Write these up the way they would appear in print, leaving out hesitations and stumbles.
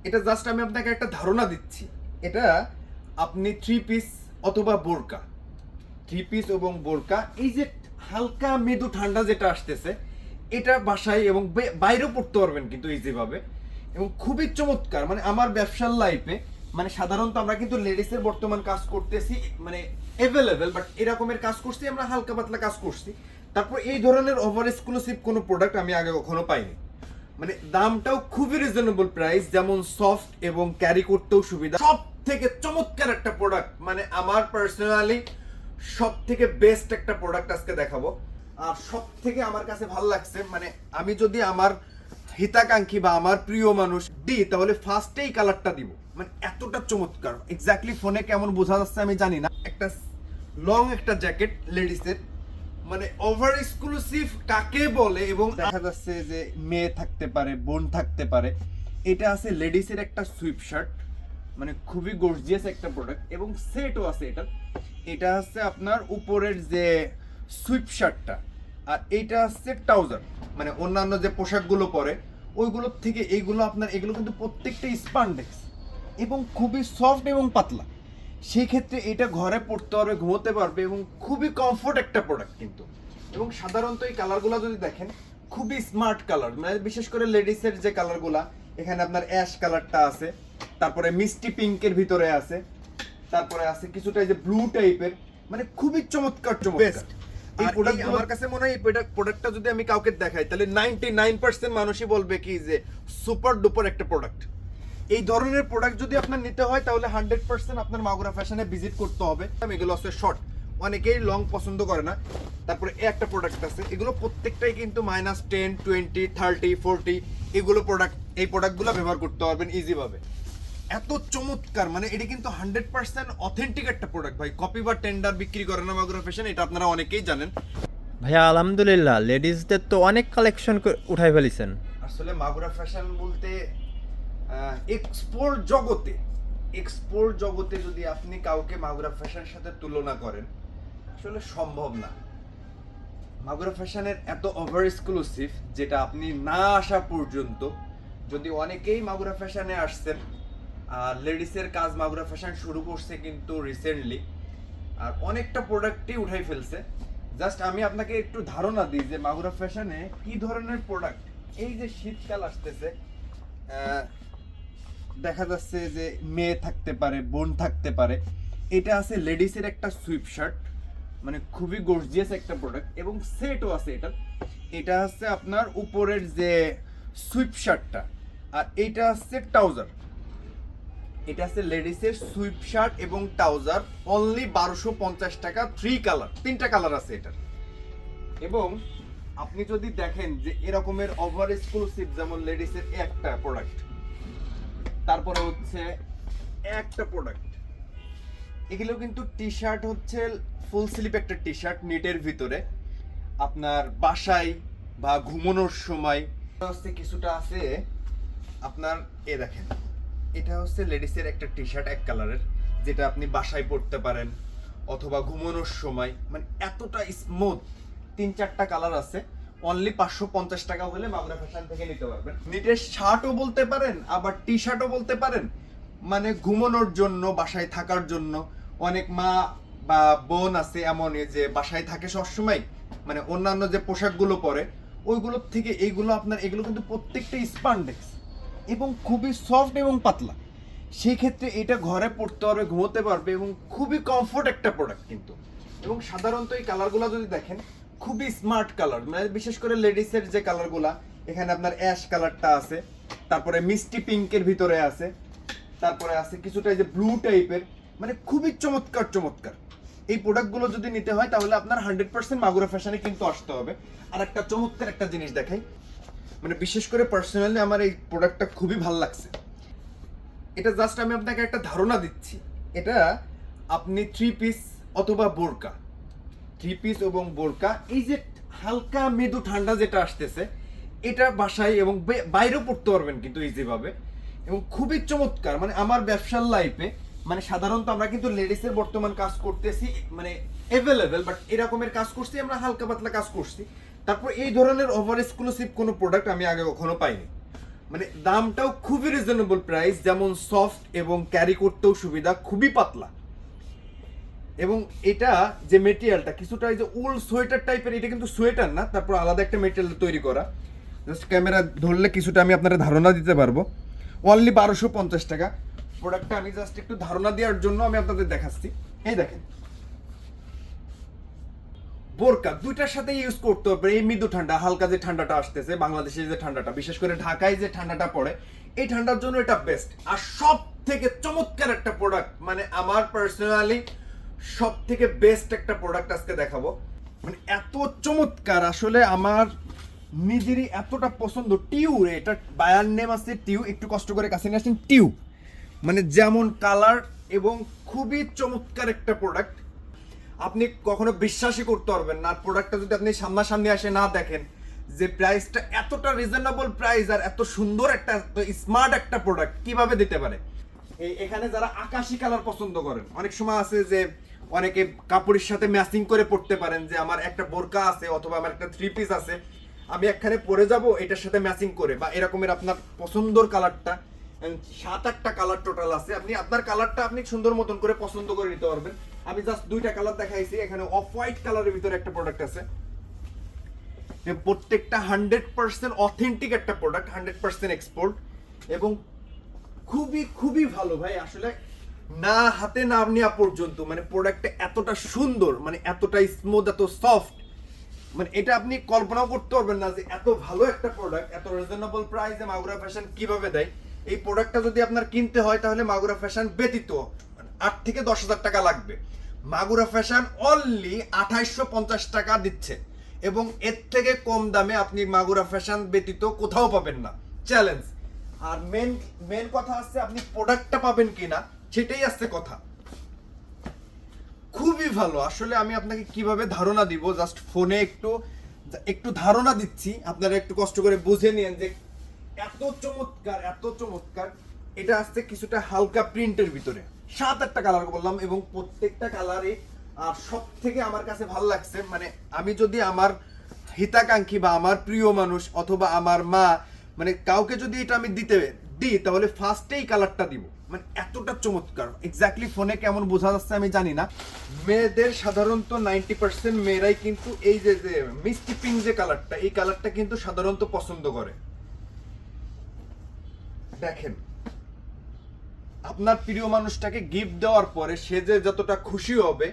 এটা জাস্ট আমি আপনাকে একটা ধারণা দিচ্ছি। এটা আপনি থ্রি পিস অথবা বোরকা, থ্রি পিস এবং বোরকা, এই যে হালকা মৃদু ঠান্ডা যেটা আসতেছে, এটা বাসায় এবং বাইরেও পড়তে পারবেন কিন্তু ইজিভাবে, এবং খুবই চমৎকার। মানে আমার ব্যবসার লাইফে মানে সাধারণত আমরা কিন্তু লেডিসের বর্তমান কাজ করতেছি, মানে অ্যাভেলেবেল, বাট এরকমের কাজ করছি আমরা, হালকা পাতলা কাজ করছি। তারপর এই ধরনের ওভার এক্সক্লুসিভ কোনো প্রোডাক্ট আমি আগে কখনো পাইনি। মানে দামটাও খুবই রিজনেবল প্রাইস, যেমন সফট এবং ক্যারি করতেও সুবিধা। সব থেকে চমৎকার একটা প্রোডাক্ট, মানে আমার পার্সোনালি সব থেকে বেস্ট একটা প্রোডাক্ট আজকে দেখাবো। আর সব থেকে আমার কাছে ভালো লাগছে, মানে আমি যদি আমার হিতাকাঙ্ক্ষী বা আমার প্রিয় মানুষ দিই তাহলে ফার্স্টেই কালারটা দিব, মানে এতটা চমৎকার। এক্স্যাক্টলি ফোনে কেমন বোঝা যাচ্ছে আমি জানি না। একটা লং একটা জ্যাকেট লেডিসের, মানে ওভার এক্সক্লুসিভ কাকে বলে, এবং দেখা যাচ্ছে যে মেয়ে থাকতে পারে, বোন থাকতে পারে। এটা আছে লেডিসের একটা সুইপ শার্ট, মানে খুবই গর্জিয়াস একটা প্রোডাক্ট, এবং সেটও আছে এটা। এটা হচ্ছে আপনার উপরের যে সুইপ শার্টটা, আর এইটা হচ্ছে ট্রাউজার, মানে অন্যান্য যে পোশাকগুলো পরে ওইগুলোর থেকে এইগুলো আপনার, এগুলো কিন্তু প্রত্যেকটা স্পান্ডেক্স এবং খুবই সফট এবং পাতলা। সেই ক্ষেত্রে এটা ঘরে পড়তে পারবে, ঘুমোতে পারবে, এবং খুবই কমফোর্ট একটা প্রোডাক্ট কিন্তু। এবং সাধারণত এই কালারগুলো যদি দেখেন, খুবই স্মার্ট কালার, মানে বিশেষ করে লেডিসের যে কালারগুলা, এখানে আপনার অ্যাশ কালারটা আছে, তারপরে মিষ্টি পিঙ্কের ভিতরে আছে, তারপরে আছে কিছুটা এই যে ব্লু টাইপের, মানে খুবই চমৎকার বেস্ট। এই প্রোডাক্ট আমার কাছে মনে হয় এই প্রোডাক্টটা যদি আমি কাউকে দেখাই তাহলে 99% মানুষই বলবে কি যে সুপার ডুপার একটা প্রোডাক্ট। এই ধরনের প্রোডাক্ট যদি আপনার নিতে হয় তাহলে 100% আপনার মাগুরা ফ্যাশনে ভিজিট করতে হবে। এগুলো আছে শর্ট, অনেকেই লং পছন্দ করে না। তারপরে একটা প্রোডাক্ট আছে, এগুলো প্রত্যেকটাই কিন্তু -10, 20, 30, 40 এগুলো প্রোডাক্ট, এই প্রোডাক্টগুলো ব্যবহার করতে পারবেন ইজিভাবে। এত চমৎকার, মানে এটা কিন্তু 100% অথেন্টিক একটা প্রোডাক্ট ভাই। কপি বা টেন্ডার বিক্রি করে না মাগুরা ফ্যাশন, এটা আপনারা অনেকেই জানেন। ভাইয়া আলহামদুলিল্লাহ, লেডিসদের তো অনেক কালেকশন উঠাই ফেলিছেন। আসলে মাগুরা ফ্যাশন বলতে এক্সপোর্ট জগতে, এক্সপোর্ট জগতে যদি আপনি কাউকে মাগুরা ফ্যাশনের সাথে তুলনা করেন, আসলে সম্ভব না। মাগুরা ফ্যাশনের এত ওভার এক্সক্লুসিভ, যেটা আপনি না আসা পর্যন্ত, যদি অনেকেই মাগুরা ফ্যাশনে আসছেন, আর লেডিসের কাজ মাগুরা ফ্যাশন শুরু করছে কিন্তু রিসেন্টলি, আর অনেকটা প্রোডাক্টই উঠাই ফেলছে। জাস্ট আমি আপনাকে একটু ধারণা দিই যে মাগুরা ফ্যাশনে কি ধরনের প্রোডাক্ট। এই যে শীতকাল আসতেছে, দেখা যাচ্ছে যে মেয়ে থাকতে পারে, বোন থাকতে পারে। এটা আছে লেডিসের একটা সুইপ শার্ট, মানে খুবই গর্জিয়াস একটা প্রোডাক্ট, এবং সেটও আছে এটা। এটা হচ্ছে আপনার উপরের যে সুইপ শার্টটা, আর এইটা হচ্ছে ট্রাউজার। এটা হচ্ছে লেডিসের সুইপ শার্ট এবং ট্রাউজার, অনলি 1250 টাকা, 3 কালার, 3টা কালার আছে এটার। এবং আপনি যদি দেখেন যে এরকমের ওভার এক্সক্লুসিভ, যেমন লেডিসের একটা প্রোডাক্ট, তারপরে হচ্ছে একটা প্রোডাক্ট, এগুলো কিন্তু টি শার্ট হচ্ছে ফুল স্লিভ একটা টি শার্ট নেটের ভিতরে, আপনার বাসায় বা ঘুমানোর সময় হচ্ছে কিছুটা আছে আপনার। এ দেখেন, এটা হচ্ছে লেডিসের একটা টি শার্ট এক কালারের, যেটা আপনি বাসায় পরতে পারেন অথবা ঘুমানোর সময়, মানে এতটা স্মুথ। 3-4টা কালার আছে, অনলি 550 টাকা হলে মাগুরা ফ্যাশন থেকে নিতে পারবেন। নিটের শার্টও বলতে পারেন, আবার টি শার্টও বলতে পারেন, মানে ঘুমানোর জন্য, বাসায় থাকার জন্য। অনেক মা বা বোন আছে এমন যে বাসায় থাকে সবসময়, মানে অন্যান্য যে পোশাকগুলো পরে ওইগুলোর থেকে এইগুলো আপনার, এগুলো কিন্তু প্রত্যেকটা স্পান্ডেক্স এবং খুবই সফট এবং পাতলা। সেই ক্ষেত্রে এটা ঘরে পড়তে পারবে, ঘুমোতে পারবে, এবং খুবই কমফোর্ট একটা প্রোডাক্ট কিন্তু। এবং সাধারণত এই কালারগুলো যদি দেখেন, খুবই স্মার্ট কালার, মানে বিশেষ করে লেডিসের যে কালারগুলা, এখানে আপনার অ্যাশ কালারটা আছে, তারপরে মিষ্টি পিঙ্কের ভিতরে আছে, তারপরে আছে কিছুটা এই যে ব্লু টাইপের, মানে খুবই চমৎকার চমৎকার। এই প্রোডাক্টগুলো যদি নিতে হয় তাহলে আপনার 100% মাগুরা ফ্যাশনে কিন্তু আসতে হবে। আর একটা চমৎকার একটা জিনিস দেখাই, মানে বিশেষ করে পার্সোনালি আমার এই প্রোডাক্টটা খুবই ভালো লাগছে। এটা জাস্ট আমি আপনাকে একটা ধারণা দিচ্ছি। এটা আপনি থ্রি পিস অথবা বোরকা, থ্রি পিস এবং বোরকা, এই যে হালকা মৃদু ঠান্ডা যেটা আসতেছে, এটা বাসায় এবং বাইরেও পড়তে পারবেন কিন্তু ইজিভাবে, এবং খুবই চমৎকার। মানে আমার ব্যবসার লাইফে, মানে সাধারণত আমরা কিন্তু লেডিসের বর্তমান কাজ করতেছি, মানে অ্যাভেলেবেল, বাট এরকমের কাজ করছি আমরা, হালকা পাতলা কাজ করছি। তারপর এই ধরনের ওভার এক্সক্লুসিভ কোনো প্রোডাক্ট আমি আগে কখনো পাইনি। মানে দামটাও খুবই রিজনেবল প্রাইস, যেমন সফট এবং ক্যারি করতেও সুবিধা, খুবই পাতলা। এবং এটা যে মেটেরিয়ালটা কিছুটা এই যে উল সোয়েটার টাইপের, এটা কিন্তু সোয়েটার না, তারপর আলাদা একটা মেটেরিয়াল তৈরি করা। জাস্ট ক্যামেরা ধরলে কিছুটা আমি আপনাদের ধারণা দিতে পারবো। অনলি 1250 টাকা প্রোডাক্টটা। আমি জাস্ট একটু ধারণা দেওয়ার জন্য আমি আপনাদের দেখাচ্ছি। এই দেখেন, বোরকা দুইটার সাথে ইউজ করতে হবে। এই মৃদু ঠান্ডা, হালকা যে ঠান্ডাটা আসতেছে, বাংলাদেশে যে ঠান্ডাটা, বিশেষ করে ঢাকায় যে ঠান্ডাটা পড়ে, এই ঠান্ডার জন্য এটা বেস্ট। আর সব থেকে চমৎকার একটা প্রোডাক্ট, মানে আমার পার্সোনালি সব থেকে বেস্ট একটা প্রোডাক্ট আজকে দেখাবো। মানে এত চমৎকার, আসলে আমার নিজেরই এতটা পছন্দ। টিউ, এটা বায়ার নেম আছে টিউ, একটু কষ্ট করে কাছে নিয়ে আসেন। টিউ মানে যেমন কালার এবং খুবই চমৎকার একটা প্রোডাক্ট, আপনি কখনো বিশ্বাসই করতে পারবেন না। প্রোডাক্টটা যদি আপনি সামনাসামনি আসে না দেখেন, যে প্রাইসটা এতটা রিজনেবল প্রাইস আর এত সুন্দর একটা স্মার্ট একটা প্রোডাক্ট কিভাবে দিতে পারে। এখানে যারা আকাশি কালার পছন্দ করেন, অনেক সময় আছে যে অনেকে কাপড়ের সাথে ম্যাচিং করে পড়তে পারেন, যে আমার একটা বোরকা আছে অথবা আমার একটা থ্রি পিস আছে, আমি একখানে পরে যাব এটার সাথে ম্যাচিং করে, বা এরকমের আপনার পছন্দর কালারটা 7-8টা কালার টোটাল আছে, আপনি আপনার কালারটা আপনি সুন্দর মতন করে পছন্দ করে নিতে পারবেন। আমি জাস্ট 2টা কালার দেখাইছি। এখানে অফ হোয়াইট কালারের ভিতরে একটা প্রোডাক্ট আছে, প্রত্যেকটা 100% অথেন্টিক একটা প্রোডাক্ট, 100% এক্সপোর্ট, এবং খুবই খুবই ভালো ভাই। আসলে না হাতে না নেওয়া পর্যন্ত মানে প্রোডাক্টটা এতটা সুন্দর, মানে এতটা স্মুথ, এত সফট, মানে এটা আপনি কল্পনাও করতে পারবেন না যে এত ভালো একটা প্রোডাক্ট এত রিজনেবল প্রাইসে মাগুরা ফ্যাশন কিভাবে দেয়। এই প্রোডাক্টটা যদি আপনার কিনতে হয় তাহলে মাগুরা ফ্যাশন ব্যতীত 8 থেকে 10,000 টাকা লাগবে। মাগুরা ফ্যাশন অনলি 2850 টাকা দিচ্ছে, এবং এর থেকে কম দামে আপনি মাগুরা ফ্যাশন ব্যতীত কোথাও পাবেন না, চ্যালেঞ্জ। আর মেন কথা হচ্ছে আপনি প্রোডাক্টটা পাবেন কিনা, সেটাই আসছে কথা। খুবই ভালো। আসলে আমি আপনাকে কিভাবে ধারণা দিব, জাস্ট ফোনে একটু ধারণা দিচ্ছি, আপনারা একটু কষ্ট করে বুঝে নিন যে এত চমৎকার, এত চমৎকার। এটা আসছে কিছুটা হালকা প্রিন্টের ভিতরে, 7-8টা কালার বললাম, এবং প্রত্যেকটা কালারে। আর সব থেকে আমার কাছে ভালো লাগছে, মানে আমি যদি আমার হিতাকাঙ্ক্ষী বা আমার প্রিয় মানুষ অথবা আমার মা, মানে কাউকে যদি এটা আমি দিই তাহলে ফার্স্টেই কালারটা দিব, মানে এতটা চমৎকার। এক্স্যাক্টলি ফোনে কেমন বোঝা যাচ্ছে আমি জানি না। মেয়েদের সাধারণত 90% মেয়েরাই কিন্তু এই যে মিষ্টি পিঙ্ক যে কালারটা, এই কালারটা কিন্তু সাধারণত পছন্দ করে। দেখেন, আপনার প্রিয় মানুষটাকে গিফট দেওয়ার পরে সে যে যতটা খুশি হবে,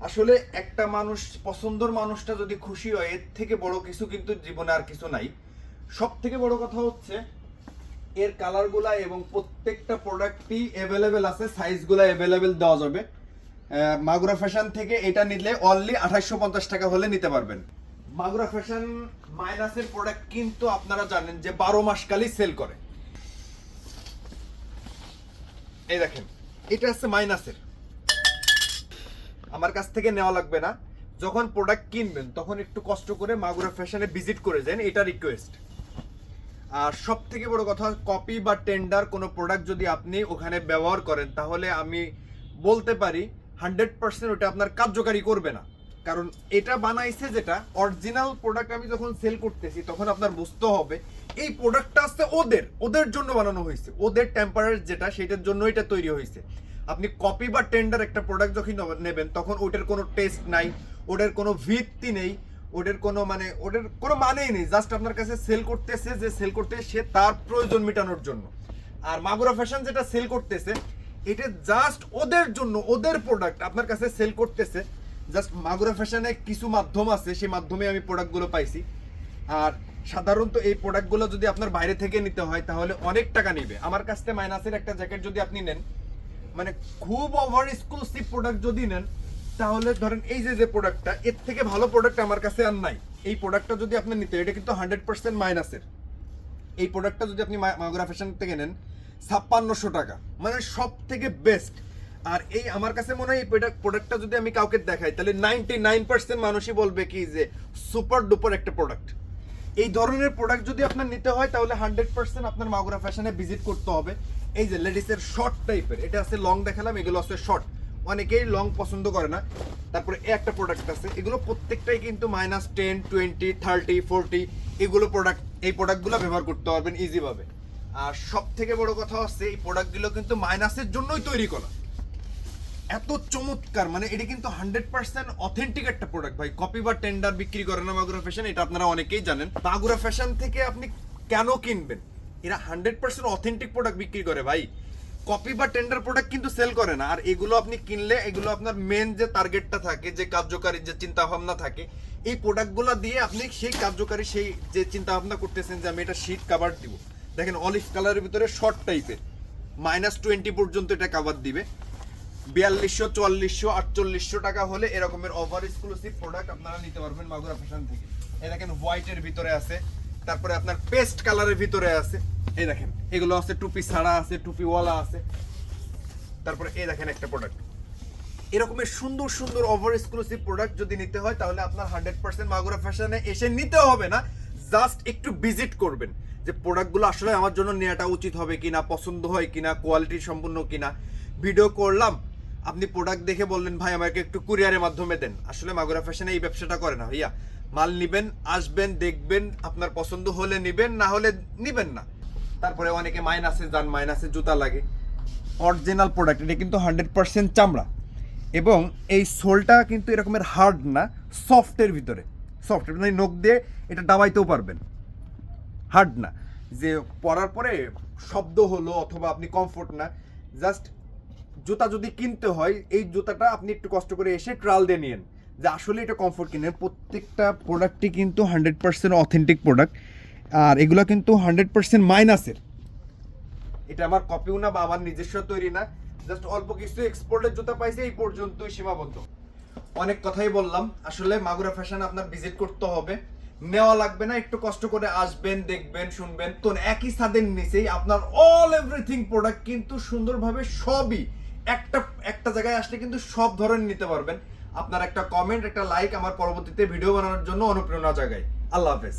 আসলে একটা মানুষ, পছন্দের মানুষটা যদি খুশি হয়, এর থেকে বড় কিছু কিন্তু জীবনে আর কিছু নাই। সব থেকে বড় কথা হচ্ছে এর কালারগুলা, এবং প্রত্যেকটা প্রোডাক্টই অ্যাভেলেবেল আছে, সাইজগুলো অ্যাভেলেবেল দেওয়া যাবে। মাগুরা ফ্যাশন থেকে এটা নিলে অনলি 2850 টাকা হলে নিতে পারবেন। মাগুরা ফ্যাশন মাইনাসের প্রোডাক্ট কিন্তু আপনারা জানেন যে 12 মাস কালই সেল করে। এই দেখেন, এটা হচ্ছে মাইনাসের, আমার কাছ থেকে নেওয়া লাগবে না। যখন প্রোডাক্ট কিনবেন তখন একটু কষ্ট করে মাগুরা ফ্যাশনে ভিজিট করে যান, এটা রিকোয়েস্ট। আর সব থেকে বড় কথা, কপি বা টেন্ডার কোনো প্রোডাক্ট যদি আপনি ওখানে ব্যবহার করেন, তাহলে আমি বলতে পারি 100% ওটা আপনার কার্যকারী করবে না। কারণ এটা বানাইছে যেটা অরিজিনাল প্রোডাক্ট, আমি যখন সেল করতেছি তখন আপনার বুঝতে হবে এই প্রোডাক্টটা আসছে ওদের জন্য বানানো হয়েছে, ওদের টেম্পারেচার যেটা, সেটার জন্য এটা তৈরি হয়েছে। আপনি কপি বা টেন্ডার একটা প্রোডাক্ট যখন নেবেন তখন ওটার কোনো টেস্ট নাই, ওটার কোনো ভিত্তি নেই, ওটার কোনো মানেই নেই। জাস্ট আপনার কাছে সেল করতেছে, যে সেল করতেছে সে তার প্রয়োজন মেটানোর জন্য। আর মাগুরা ফ্যাশন যেটা সেল করতেছে, এটা জাস্ট ওদের জন্য, ওদের প্রোডাক্ট আপনার কাছে সেল করতেছে। জাস্ট মাগুরা ফ্যাশনে কিছু মাধ্যম আছে, সেই মাধ্যমে আমি প্রোডাক্টগুলো পাইছি। আর সাধারণত এই প্রোডাক্টগুলো যদি আপনার বাইরে থেকে নিতে হয় তাহলে অনেক টাকা নেবে। আমার কাছ থেকে মাইনাসের একটা জ্যাকেট যদি আপনি নেন, মানে খুব ওভার এক্সক্লুসিভ প্রোডাক্ট যদি নেন, তাহলে ধরেন এই যে প্রোডাক্টটা, এর থেকে ভালো প্রোডাক্ট আমার কাছে আর নাই। এই প্রোডাক্টটা যদি আপনি নিতে, এটা কিন্তু 100% মাইনাসের। এই প্রোডাক্টটা যদি আপনি মাগুরা ফ্যাশন থেকে নেন 5600 টাকা, মানে সব থেকে বেস্ট। আর এই আমার কাছে মনে হয় এই প্রোডাক্টটা যদি আমি কাউকে দেখাই তাহলে 99% মানুষই বলবে কি যে সুপার ডুপার একটা প্রোডাক্ট। এই ধরনের প্রোডাক্ট যদি আপনার নিতে হয় তাহলে 100% আপনার মাগুরা ফ্যাশনে ভিজিট করতে হবে। এই যে লেডিসের শর্ট টাইপের, এটা আছে লং দেখালাম, এগুলো আছে শর্ট, অনেকেই লং পছন্দ করে না। তারপরে একটা প্রোডাক্ট আছে, এগুলো প্রত্যেকটাই কিন্তু -10, 20, 30, 40 এগুলো প্রোডাক্ট, এই প্রোডাক্টগুলো ব্যবহার করতে পারবেন ইজিভাবে। আর সব থেকে বড় কথা হচ্ছে এই প্রোডাক্টগুলো কিন্তু মাইনাসের জন্যই তৈরি করা। এত চমৎকার, মানে এটা কিন্তু 100% অথেন্টিক একটা প্রোডাক্ট ভাই। কপি বা টেন্ডার বিক্রি করে না মাগুরা ফ্যাশন, এটা আপনারা অনেকেই জানেন। মাগুরা ফ্যাশন থেকে আপনি কেন কিনবেন? এরা 100% অথেন্টিক প্রোডাক্ট বিক্রি করে ভাই। কপি বা টেন্ডার প্রোডাক্ট কিন্তু সেল করে না। আর এগুলো আপনি কিনলে এগুলো আপনার মেন যে টার্গেটটা থাকে, যে কার্যকারী যে চিন্তা ভাবনা থাকে, এই প্রোডাক্টগুলো দিয়ে আপনি সেই কার্যকারী সেই যে চিন্তা ভাবনা করতেছেন যে আমি এটা শীট কাভার দিব। দেখেন অলিভ কালারের ভিতরে শর্ট টাইপের -20 পর্যন্ত এটা কাভার দিবে। 4200, 4400, 4800 টাকা হলে এরকমের ওভার এক্সক্লুসিভ প্রোডাক্ট আপনারা নিতে পারবেন মাগুরা ফ্যাশন থেকে। এই দেখেন হোয়াইটের ভিতরে আছে, তারপরে আপনার পেস্ট কালারের ভিতরে আছে। এই দেখেন এগুলো আছে টুপি ছাড়া আছে, টুপিওয়ালা আছে। তারপরে এই দেখেন একটা প্রোডাক্ট, এরকমের সুন্দর সুন্দর ওভার এক্সক্লুসিভ প্রোডাক্ট যদি নিতে হয় তাহলে আপনার 100% মাগুরা ফ্যাশনে এসে নিতে হবে না, জাস্ট একটু ভিজিট করবেন যে প্রোডাক্টগুলো আসলে আমার জন্য নেওয়াটা উচিত হবে কিনা, পছন্দ হয় কিনা, কোয়ালিটি সম্পূর্ণ কিনা। ভিডিও করলাম, আপনি প্রোডাক্ট দেখে বললেন ভাই আমাকে একটু কুরিয়ারের মাধ্যমে দেন। আসলে মাগুরা ফ্যাশনে এই ব্যবসাটা করে না ভাইয়া। মাল নিবেন, আসবেন, দেখবেন, আপনার পছন্দ হলে নিবেন, না হলে নিবেন না। তারপরে অনেকে মাইনাসে যান, মাইনাসে জুতা লাগে। অরিজিনাল প্রোডাক্ট, এটা কিন্তু 100% চামড়া এবং এই সোলটা কিন্তু এরকমের হার্ড না, সফটের ভিতরে। সফট মানে নখ দিয়ে এটা দাবাইতেও পারবেন, হার্ড না যে পরার পরে শব্দ হলো অথবা আপনি কমফোর্ট না। জাস্ট জুতা যদি কিনতে হয় এই জুতাটা আপনি একটু কষ্ট করে এসে ট্রায়াল দিয়ে নিন যে আসলে এটা কমফোর্ট কিনেন। প্রত্যেকটা প্রোডাক্টই কিন্তু 100% অথেন্টিক প্রোডাক্ট। আর এগুলো কিন্তু 100% মাইনাসের। এটা আমার কপিও না বা আমার নিজস্ব তৈরি না, জাস্ট অল্প কিছু এক্সপোর্টের জুতা পাইছে, এই পর্যন্তই সীমাবদ্ধ। অনেক কথাই বললাম। আসলে মাগুরা ফ্যাশন আপনার ভিজিট করতে হবে, নেওয়া লাগবে না, একটু কষ্ট করে আসবেন, দেখবেন, শুনবেন। তো একই ছাদের নিচেই আপনার অল এভরিথিং প্রোডাক্ট কিন্তু সুন্দরভাবে সবই একটা জায়গায় আসলে কিন্তু সব ধরনের নিতে পারবেন। আপনার একটা কমেন্ট, একটা লাইক আমার পরবর্তীতে ভিডিও বানানোর জন্য অনুপ্রেরণা জাগায়। আল্লাহ হাফেজ।